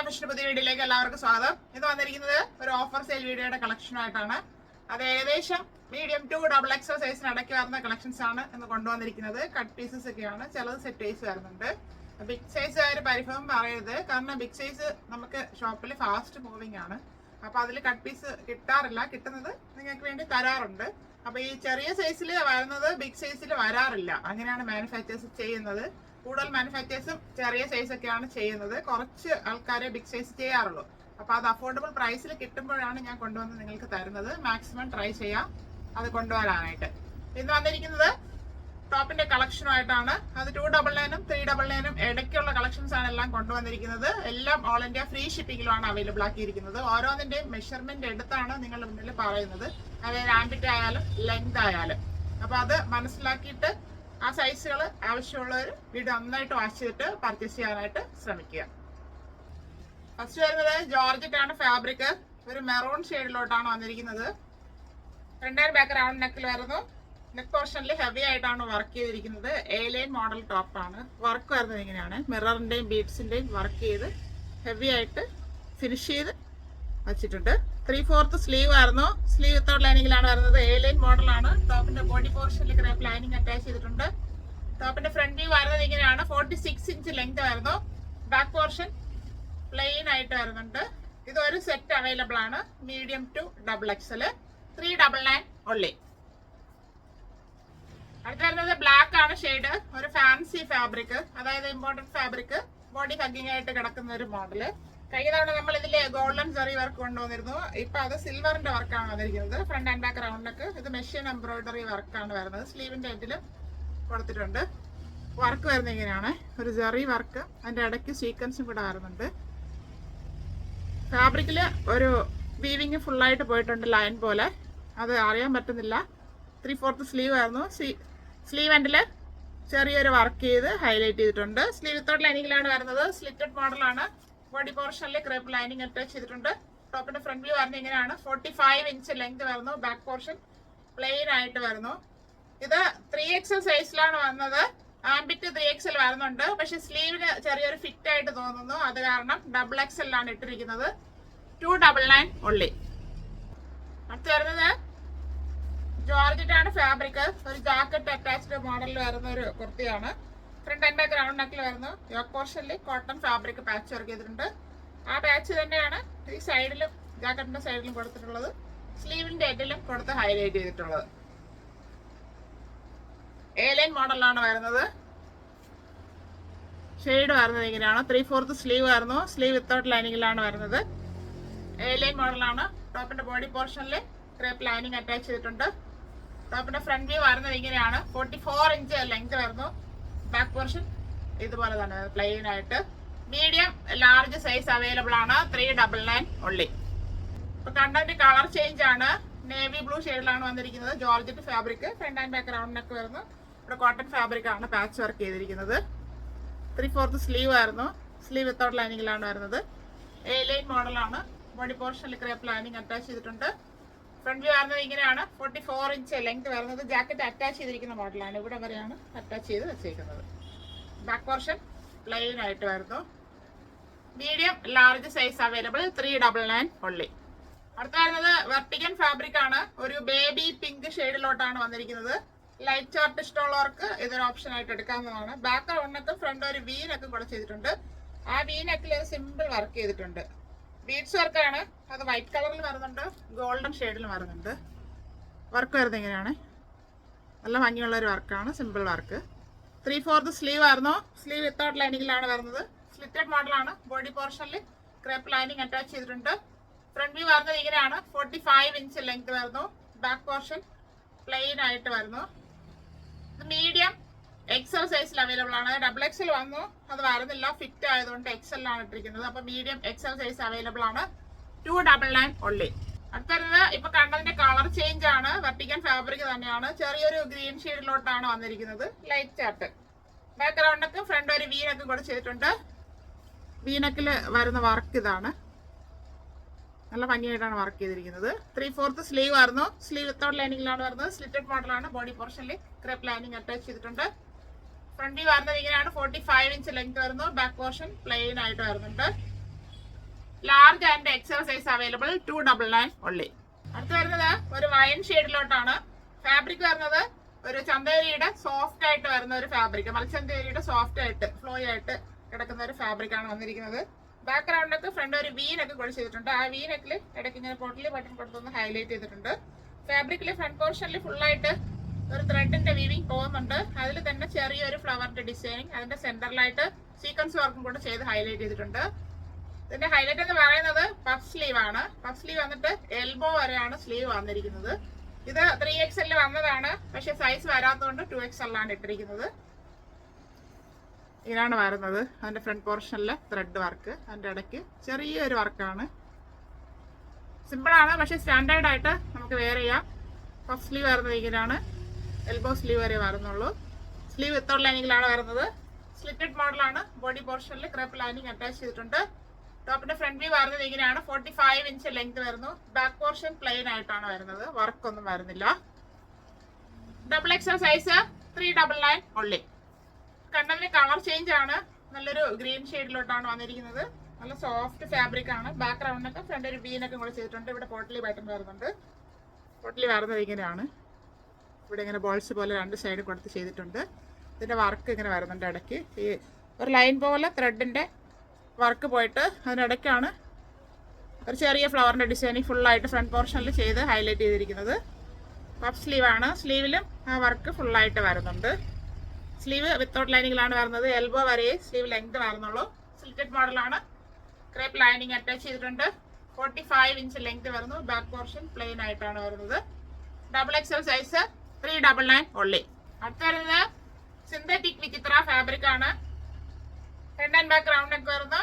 ഫാഷന്റെ പുതിയ വീഡിയോയിലേക്ക് എല്ലാവർക്കും സ്വാഗതം. ഇത് വന്നിരിക്കുന്നത് ഒരു ഓഫർ സെയിൽ വീഡിയോയുടെ കളക്ഷനായിട്ടാണ്. അത് ഏകദേശം മീഡിയം ടു ഡബിൾ എക്സൽ സൈസിന് ഇടയ്ക്ക് വരുന്ന കളക്ഷൻസ് ആണ് എന്ന് കൊണ്ടുവന്നിരിക്കുന്നത്. കട്ട് പീസസ് ഒക്കെയാണ്, ചിലത് സെറ്റ് വൈസ് വരുന്നുണ്ട്. ബിഗ് സൈസ് ഒരു പരിഭവം പറയരുത്, കാരണം ബിഗ് സൈസ് നമുക്ക് ഷോപ്പിൽ ഫാസ്റ്റ് മൂവിങ് ആണ്. അപ്പൊ അതിൽ കട്ട് പീസ് കിട്ടാറില്ല, കിട്ടുന്നത് നിങ്ങൾക്ക് വേണ്ടി തരാറുണ്ട്. അപ്പൊ ഈ ചെറിയ സൈസിൽ വരുന്നത് ബിഗ് സൈസിൽ വരാറില്ല, അങ്ങനെയാണ് മാനുഫാക്ചേഴ്സ് ചെയ്യുന്നത്. കൂടുതൽ മാനുഫാക്ചേഴ്സും ചെറിയ സൈസ് ഒക്കെയാണ് ചെയ്യുന്നത്, കുറച്ച് ആൾക്കാരെ ബിഗ് സൈസ് ചെയ്യാറുള്ളൂ. അപ്പൊ അത് അഫോർഡബിൾ പ്രൈസിൽ കിട്ടുമ്പോഴാണ് ഞാൻ കൊണ്ടുവന്ന് നിങ്ങൾക്ക് തരുന്നത്. മാക്സിമം ട്രൈ ചെയ്യാം അത് കൊണ്ടുവരാനായിട്ട്. ഇന്ന് വന്നിരിക്കുന്നത് ടോപ്പിന്റെ കളക്ഷനുമായിട്ടാണ്. അത് 299 399 ഇടയ്ക്കുള്ള കളക്ഷൻസ് ആണ് എല്ലാം കൊണ്ടുവന്നിരിക്കുന്നത്. എല്ലാം ഓൾ ഇന്ത്യ ഫ്രീ ഷിപ്പിംഗിലാണ് അവൈലബിൾ ആക്കിയിരിക്കുന്നത്. ഓരോന്നിന്റെയും മെഷർമെന്റ് എടുത്താണ് നിങ്ങളുടെ മുന്നിൽ പറയുന്നത്, അതായത് ആംബിറ്റ് ആയാലും ലെങ്ത് ആയാലും. അപ്പൊ അത് മനസ്സിലാക്കിയിട്ട് ആ സൈസുകൾ ആവശ്യമുള്ളവർ വീഡിയോ നന്നായിട്ട് വാച്ച് ചെയ്തിട്ട് പർച്ചേസ് ചെയ്യാനായിട്ട് ശ്രമിക്കുക. ഫസ്റ്റ് വരുന്നത് ജോർജറ്റ് ആണ് ഫാബ്രിക്. ഒരു മെറൂൺ ഷെയ്ഡിലോട്ടാണ് വന്നിരിക്കുന്നത്. ഫ്രണ്ട് ആൻഡ് ബാക്ക് റൗണ്ട് നെക്കിൽ വരുന്നു. നെക്ക് പോർഷനിൽ ഹെവി ആയിട്ടാണ് വർക്ക് ചെയ്തിരിക്കുന്നത്. എ ലൈൻ മോഡൽ ടോപ്പാണ്. വർക്ക് വരുന്നത് ഇങ്ങനെയാണ്, മിററിന്റെയും ബീഡ്സിന്റെയും വർക്ക് ചെയ്ത് ഹെവി ആയിട്ട് ഫിനിഷ് ചെയ്ത് വച്ചിട്ടുണ്ട്. 3/4 സ്ലീവ് ആയിരുന്നു. സ്ലീവ് വിത്തൗട്ട് ലൈനിങ്ങിലാണ് വരുന്നത്. എ ലൈൻ മോഡലാണ്. ടോപ്പിന്റെ ബോഡി പോർഷനിൽ ക്രേപ്പ് ലൈനിങ് അറ്റാച്ച് ചെയ്തിട്ടുണ്ട്. ടോപ്പിന്റെ ഫ്രണ്ട് വ്യൂ വരുന്നത് ഇങ്ങനെയാണ്. 46 ഇഞ്ച് ലെങ്ത് ആയിരുന്നു. ബാക്ക് പോർഷൻ പ്ലെയിൻ ആയിട്ട് വരുന്നുണ്ട്. ഇത് ഒരു സെറ്റ് അവൈലബിൾ ആണ്, medium to double XL, 399 only. അടുത്ത് വരുന്നത് ബ്ലാക്ക് ആണ് ഷെയ്ഡ്. ഒരു ഫാൻസി ഫാബ്രിക്, അതായത് ഇമ്പോർട്ടന്റ് ഫാബ്രിക്, ബോഡി ഹഗ്ഗിങ് ആയിട്ട് കിടക്കുന്ന ഒരു മോഡല്. കഴിഞ്ഞ തവണ നമ്മൾ ഇതില് ഗോൾഡൻ ജെറി വർക്ക് കൊണ്ടുവന്നിരുന്നു. ഇപ്പൊ അത് സിൽവറിന്റെ വർക്കാണ് വന്നിരിക്കുന്നത്. ഫ്രണ്ട് ആൻഡ് ബാക്ക് റൗണ്ടൊക്കെ ഇത് മെഷീൻ എംബ്രോയിഡറി വർക്കാണ് വരുന്നത്. സ്ലീവിന്റെ എൻഡിലും കൊടുത്തിട്ടുണ്ട്. വർക്ക് വരുന്നത് ഇങ്ങനെയാണ്, ഒരു ജെറി വർക്ക്, അതിന്റെ ഇടയ്ക്ക് സീക്വൻസും കൂടെ വരുന്നുണ്ട്. ഫാബ്രിക്കില് ഒരു വീവിങ് ഫുള്ളായിട്ട് പോയിട്ടുണ്ട്, ലൈൻ പോലെ, അത് അറിയാൻ പറ്റുന്നില്ല. 3/4 സ്ലീവ് ആയിരുന്നു. സ്ലീവ് എൻഡില് ചെറിയൊരു വർക്ക് ചെയ്ത് ഹൈലൈറ്റ് ചെയ്തിട്ടുണ്ട്. സ്ലീവ് വിത്തൗട്ട് ലൈനിങ്ങിലാണ് വരുന്നത്. സ്ലിറ്റഡ് മോഡലാണ്. ബോഡി പോർഷനിൽ ക്രേപ്പ് ലൈനിങ് അറ്റാച്ച് ചെയ്തിട്ടുണ്ട്. ടോപ്പിന്റെ ഫ്രണ്ട് വ്യൂ വരുന്നത് ഇങ്ങനെയാണ്. 45 ഇഞ്ച് ലെങ്ത് വരുന്നു. ബാക്ക് പോർഷൻ പ്ലെയിൻ ആയിട്ട് വരുന്നു. ഇത് 3XL സൈസിലാണ് വന്നത്. ആംബിറ്റ് 3XL വരുന്നുണ്ട്, പക്ഷെ സ്ലീവിന് ചെറിയൊരു ഫിറ്റ് ആയിട്ട് തോന്നുന്നു. അത് കാരണം ഡബിൾ എക്സലാണ് ഇട്ടിരിക്കുന്നത്. 299 only. അടുത്ത് വരുന്നത് ജോർജറ്റ് ആണ് ഫാബ്രിക്. ഒരു ജാക്കറ്റ് അറ്റാച്ച്ഡ് മോഡലിൽ വരുന്ന ഒരു കുർത്തിയാണ്. ഫ്രണ്ട് ആൻഡ് ബാക്ക് റൗണ്ട് നെക്കിൽ വരുന്നു. യോക്ക് പോർഷനിൽ കോട്ടൺ ഫാബ്രിക് പാച്ച് വർക്ക് ചെയ്തിട്ടുണ്ട്. ആ പാച്ച് തന്നെയാണ് ഈ സൈഡിലും ജാക്കറ്റിന്റെ സൈഡിലും കൊടുത്തിട്ടുള്ളത്. സ്ലീവിന്റെ എഡിലും കൊടുത്ത് ഹൈലൈറ്റ് ചെയ്തിട്ടുള്ളത്. എ ലൈൻ മോഡലാണ് വരുന്നത്. ഷെയ്ഡ് വരുന്നത് ഇങ്ങനെയാണ്. 3/4 സ്ലീവ് ആയിരുന്നു. സ്ലീവ് വിത്തൗട്ട് ലൈനിങ്ങിലാണ് വരുന്നത്. എ ലൈൻ മോഡലാണ്. ടോപ്പിന്റെ ബോഡി പോർഷനിൽ ക്രേപ്പ് ലൈനിങ് അറ്റാച്ച് ചെയ്തിട്ടുണ്ട്. ടോപ്പിന്റെ ഫ്രണ്ട് വ്യൂ വരുന്നത് ഇങ്ങനെയാണ്. 44 ഇഞ്ച് ലെങ്ത് വരുന്നു. ബാക്ക് പോർഷൻ ഇതുപോലെ തന്നെ പ്ലെയിൻ ആയിട്ട്. മീഡിയം ലാർജ് സൈസ് അവൈലബിൾ ആണ്. 399 only. ഇപ്പൊ കണ്ടന്റ് കളർ ചേഞ്ച് ആണ്. നേവി ബ്ലൂ ഷെയ്ഡിലാണ് വന്നിരിക്കുന്നത്. Georgette fabric. Front and back round neck വരുന്നു. ഇവിടെ കോട്ടൺ ഫാബ്രിക് ആണ് പാച്ച് വർക്ക് ചെയ്തിരിക്കുന്നത്. 3/4 സ്ലീവ് ആയിരുന്നു. സ്ലീവ് വിത്തൗട്ട് ലൈനിങ്ങിലാണ് വരുന്നത്. എ ലൈൻ മോഡലാണ്. ബോഡി പോർഷനിൽ ക്രേപ്പ് ലൈനിങ് അറ്റാച്ച് ചെയ്തിട്ടുണ്ട്. ഫ്രണ്ട് വ്യൂ വരുന്നത് ഇങ്ങനെയാണ്. 44 ഇഞ്ച് ലെങ്ത് വരുന്നത്. ജാക്കറ്റ് അറ്റാച്ച് ചെയ്തിരിക്കുന്ന മോഡലാണ്. ഇവിടെ വരെയാണ് അറ്റാച്ച് ചെയ്ത് വെച്ചേക്കുന്നത്. ബാക്ക് പോർഷൻ പ്ലെയിൻ ആയിട്ട് വരുന്നു. Medium large size available, 399 only. അടുത്ത വരുന്നത് വെർട്ടിക്കൻ ഫാബ്രിക് ആണ്. ഒരു ബേബി പിങ്ക് ഷെയ്ഡിലോട്ടാണ് വന്നിരിക്കുന്നത്. ലൈറ്റ് ചാർട്ട് ഇഷ്ടമുള്ളവർക്ക് ഇതൊരു ഓപ്ഷൻ ആയിട്ട് എടുക്കാവുന്നതാണ്. ബാക്ക് റൗണ്ടിനൊക്കെ ഫ്രണ്ട് ഒരു വി നെക്കും കൂടെ ചെയ്തിട്ടുണ്ട്. ആ വി നെക്കിൽ സിമ്പിൾ വർക്ക് ചെയ്തിട്ടുണ്ട്. ബീഡ്സ് വർക്കാണ്. അത് വൈറ്റ് കളറിൽ വരുന്നുണ്ട്, ഗോൾഡൻ ഷെയ്ഡിലും വരുന്നുണ്ട്. വർക്ക് വരുന്നത് ഇങ്ങനെയാണ്. നല്ല ഭംഗിയുള്ള ഒരു വർക്കാണ്, സിമ്പിൾ വർക്ക്. 3/4 സ്ലീവ് ആയിരുന്നു. സ്ലീവ് വിത്തൗട്ട് ലൈനിങ്ങിലാണ് വരുന്നത്. സ്ലിറ്റഡ് മോഡലാണ്. ബോഡി പോർഷനിൽ ക്രേപ്പ് ലൈനിങ് അറ്റാച്ച് ചെയ്തിട്ടുണ്ട്. ഫ്രണ്ട് വ്യൂ വരുന്നത് ഇങ്ങനെയാണ്. 45 ഇഞ്ച് ലെങ്ത് വരുന്നു. ബാക്ക് പോർഷൻ പ്ലെയിൻ ആയിട്ട് വരുന്നു. മീഡിയം എക്സൽ സൈസിൽ അവൈലബിൾ ആണ്. ഡബിൾ എക്സൽ വന്നു, അത് വരുന്നില്ല, ഫിറ്റ് ആയതുകൊണ്ട് എക്സലാണ് ഇട്ടിരിക്കുന്നത്. അപ്പൊ മീഡിയം എക്സൽ സൈസ് അവൈലബിൾ ആണ്. 299 only. അടുത്തത് ഇപ്പൊ കണ്ടതിന്റെ കളർ ചേഞ്ച് ആണ്. വെർട്ടിക്കൻ ഫാബ്രിക് തന്നെയാണ്. ചെറിയൊരു ഗ്രീൻ ഷെയ്ഡിലോട്ടാണ് വന്നിരിക്കുന്നത്. Light chart. ബാക്ക്ഗ്രൗണ്ടൊക്കെ ഫ്രണ്ട് ഒരു വീനൊക്കെ കൂടെ ചെയ്തിട്ടുണ്ട്. വീനക്കിൽ വരുന്ന വർക്ക് ഇതാണ്. നല്ല ഭംഗിയായിട്ടാണ് വർക്ക് ചെയ്തിരിക്കുന്നത്. 3/4 സ്ലീവ് ആയിരുന്നു. സ്ലീവ് വിത്തൗട്ട് ലൈനിങ്ങിലാണ് വരുന്നത്. സ്ലിറ്റഡ് മോഡലാണ്. ബോഡി പോർഷനിൽ ക്രേപ്പ് ലൈനിങ് അറ്റാച്ച് ചെയ്തിട്ടുണ്ട്. ഫ്രണ്ട് വ്യൂ വരുന്നത് ഇങ്ങനെയാണ്. 45 ഇഞ്ച് ലെങ്ത് വരുന്നു. ബാക്ക് പോർഷൻ പ്ലെയിൻ ആയിട്ട് വരുന്നുണ്ട്. Large and XL size available 299 only. അടുത്ത് വരുന്നത് ഒരു വൈൻ ഷെയ്ഡിലോട്ടാണ്. ഫാബ്രിക് വരുന്നത് ഒരു ചന്തേരിയുടെ സോഫ്റ്റ് ആയിട്ട് വരുന്ന ഒരു ഫാബ്രിക്, മൽച്ചന്തേരിയുടെ സോഫ്റ്റ് ആയിട്ട് ഫ്ലോ ആയിട്ട് കിടക്കുന്ന ഒരു ഫാബ്രിക് ആണ് വന്നിരിക്കുന്നത്. ബാക്ക്ഗ്രൗണ്ടൊക്കെ ഫ്രണ്ട് ഒരു വീനൊക്കെ കൊടുത്ത് ചെയ്തിട്ടുണ്ട്. ആ വീനെക്കിൽ ഇടയ്ക്ക് ഇങ്ങനെ പൊട്ടലി ബട്ടൺ കൊടുത്തൊന്ന് ഹൈലൈറ്റ് ചെയ്തിട്ടുണ്ട്. ഫാബ്രിക്കിൽ ഫ്രണ്ട് പോർഷനിൽ ഫുള്ളായിട്ട് ഒരു ത്രെഡിന്റെ വീവിങ് പോകുന്നുണ്ട്. അതിൽ തന്നെ ചെറിയൊരു ഫ്ലവറിന്റെ ഡിസൈനിങ്, അതിന്റെ സെന്ററിലായിട്ട് സീക്വൻസ് വർക്കും കൂടെ ചെയ്ത് ഹൈലൈറ്റ് ചെയ്തിട്ടുണ്ട്. ഇതിന്റെ ഹൈലൈറ്റ് എന്ന് പറയുന്നത് പഫ് സ്ലീവ് ആണ്. പഫ് സ്ലീവ് വന്നിട്ട് എൽബോ വരെയാണ് സ്ലീവ് വന്നിരിക്കുന്നത്. ഇത് 3XL വന്നതാണ്, പക്ഷെ സൈസ് വരാത്തതുകൊണ്ട് 2XL ആണ് ഇട്ടിരിക്കുന്നത്. ഇതാണ് വരുന്നത് അതിന്റെ ഫ്രണ്ട് പോർഷനിലെ ത്രെഡ് വർക്ക്. അതിന്റെ ഇടയ്ക്ക് ചെറിയൊരു വർക്കാണ്. സിമ്പിൾ ആണ്, പക്ഷെ സ്റ്റാൻഡേർഡ് ആയിട്ട് നമുക്ക് വെയർ ചെയ്യാം. പഫ് സ്ലീവ് വരുന്നത് ഇങ്ങനെയാണ്, എൽബോ സ്ലീവ് വരെ വരുന്നുള്ളൂ. സ്ലീവ് വിത്തൗട്ട് ലൈനിങ്ങിലാണ് വരുന്നത്. സ്ലിറ്റഡ് മോഡലാണ്. ബോഡി പോർഷനിൽ ക്രേപ്പ് ലൈനിങ് അറ്റാച്ച് ചെയ്തിട്ടുണ്ട്. ടോപ്പിന്റെ ഫ്രണ്ട് വ്യൂ വരുന്നത് ഇങ്ങനെയാണ്. 45 ഇഞ്ച് ലെങ്ത് വരുന്നു. ബാക്ക് പോർഷൻ പ്ലെയിൻ ആയിട്ടാണ് വരുന്നത്, വർക്കൊന്നും വരുന്നില്ല. XXL size 399 only. കണ്ണലിന് കളർ ചേഞ്ച് ആണ്. നല്ലൊരു ഗ്രീൻ ഷെയ്ഡിലോട്ടാണ് വന്നിരിക്കുന്നത്. നല്ല സോഫ്റ്റ് ഫാബ്രിക് ആണ്. ബാക്ക്ഗ്രൗണ്ടൊക്കെ ഫ്രണ്ട് ഒരു ബീനൊക്കെ കൂടെ ചെയ്തിട്ടുണ്ട്. ഇവിടെ പോട്ടലി ബട്ടൺ വരുന്നുണ്ട്. പോട്ടലി വരുന്നത് ഇങ്ങനെയാണ്. ഇവിടെ ഇങ്ങനെ ബോൾസ് പോലെ രണ്ട് സൈഡ് കൊടുത്ത് ചെയ്തിട്ടുണ്ട്. ഇതിന്റെ വർക്ക് ഇങ്ങനെ വരുന്നുണ്ട്. ഇടയ്ക്ക് ഈ ഒരു ലൈൻ പോലെ ത്രെഡിന്റെ വർക്ക് പോയിട്ട് അതിനിടയ്ക്കാണ് ഒരു ചെറിയ ഫ്ലവറിന്റെ ഡിസൈനിങ് ഫുള്ളായിട്ട് ഫ്രണ്ട് പോർഷനിൽ ചെയ്ത് ഹൈലൈറ്റ് ചെയ്തിരിക്കുന്നത്. പഫ് സ്ലീവ് ആണ്. സ്ലീവിലും ആ വർക്ക് ഫുള്ളായിട്ട് വരുന്നുണ്ട്. സ്ലീവ് വിത്തൗട്ട് ലൈനിങ്ങിലാണ് വരുന്നത്. എൽബോ വരെ സ്ലീവ് ലെങ്ത് വരുന്നുള്ളൂ. സ്ലിറ്റഡ് മോഡലാണ്. ക്രേപ്പ് ലൈനിങ് അറ്റാച്ച് ചെയ്തിട്ടുണ്ട്. 45 ഇഞ്ച് ലെങ്ത് വരുന്നു. ബാക്ക് പോർഷൻ പ്ലെയിൻ ആയിട്ടാണ് വരുന്നത്. XXL size 399 only. അടുത്ത് വരുന്നത് സിന്തറ്റിക് വിചിത്ര ഫാബ്രിക് ആണ്. Front and back round neck വരുന്നു.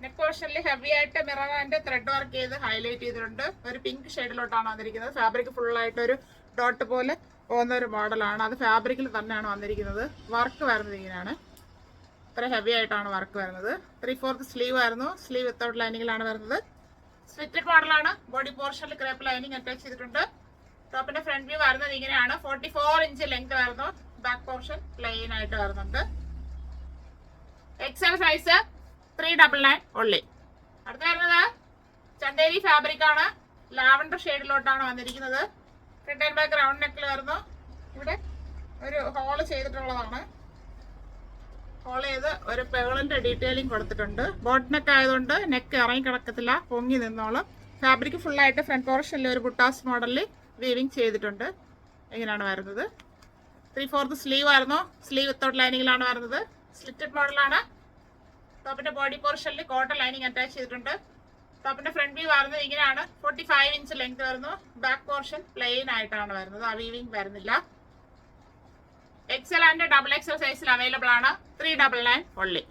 നെക്ക് പോർഷനിൽ ഹെവി ആയിട്ട് മിറർ ആൻഡ് ത്രെഡ് വർക്ക് ചെയ്ത് ഹൈലൈറ്റ് ചെയ്തിട്ടുണ്ട്. ഒരു പിങ്ക് ഷെയ്ഡിലോട്ടാണ് വന്നിരിക്കുന്നത്. ഫാബ്രിക് ഫുള്ളായിട്ട് ഒരു ഡോട്ട് പോലെ പോകുന്ന ഒരു മോഡലാണ്. അത് ഫാബ്രിക്കിൽ തന്നെയാണ് വന്നിരിക്കുന്നത്. വർക്ക് വരുന്നത് ഇങ്ങനെയാണ്. ഇത്ര ഹെവി ആയിട്ടാണ് വർക്ക് വരുന്നത്. 3/4 സ്ലീവ് ആയിരുന്നു. സ്ലീവ് വിത്തൗട്ട് ലൈനിങ്ങിലാണ് വരുന്നത്. സ്ലിറ്റഡ് മോഡലാണ്. ബോഡി പോർഷനിൽ ക്രേപ്പ് ലൈനിങ് അറ്റാച്ച് ചെയ്തിട്ടുണ്ട്. ടോപ്പിന്റെ ഫ്രണ്ട് വ്യൂ വരുന്നത് ഇങ്ങനെയാണ്. 44 ഇഞ്ച് ലെങ്ത് വരുന്നു. ബാക്ക് പോർഷൻ പ്ലെയിൻ ആയിട്ട് വരുന്നുണ്ട്. XL size 399 only. അടുത്ത് വരുന്നത് ചന്തേരി ഫാബ്രിക് ആണ്. ലാവൻഡർ ഷെയ്ഡിലോട്ടാണ് വന്നിരിക്കുന്നത്. ഫ്രണ്ട് ആൻഡ് ബാക്ക് റൗണ്ട് നെക്കിൽ വരുന്നു. ഇവിടെ ഒരു ഹോള് ചെയ്തിട്ടുള്ളതാണ്. ഹോൾ ചെയ്ത് ഒരു പേളിന്റെ ഡീറ്റെയിലിംഗ് കൊടുത്തിട്ടുണ്ട്. ബോട്ട് നെക്ക് ആയതുകൊണ്ട് നെക്ക് ഇറങ്ങി കിടക്കത്തില്ല, പൊങ്ങി നിന്നോളും. ഫാബ്രിക് ഫുള്ളായിട്ട് ഫ്രണ്ട് പോർഷനിൽ ഒരു ബുട്ടാസ് മോഡലിൽ വീവിങ് ചെയ്തിട്ടുണ്ട്. ഇങ്ങനെയാണ് വരുന്നത്. 3/4 സ്ലീവ് ആയിരുന്നു. സ്ലീവ് വിത്തൗട്ട് ലൈനിങ്ങിലാണ് വരുന്നത്. സ്ലിറ്റഡ് മോഡലാണ്. ടോപ്പിന്റെ ബോഡി പോർഷനിൽ കോട്ടൺ ലൈനിങ് അറ്റാച്ച് ചെയ്തിട്ടുണ്ട്. ടോപ്പിന്റെ ഫ്രണ്ട് വ്യൂ വരുന്നത് ഇങ്ങനെയാണ്. 45 ഇഞ്ച് ലെങ്ത് വരുന്നു. ബാക്ക് പോർഷൻ പ്ലെയിൻ ആയിട്ടാണ് വരുന്നത്. ആ വീവിങ് വരുന്നില്ല. XL ആൻഡ് XXL സൈസിൽ അവൈലബിൾ ആണ്. 399 only.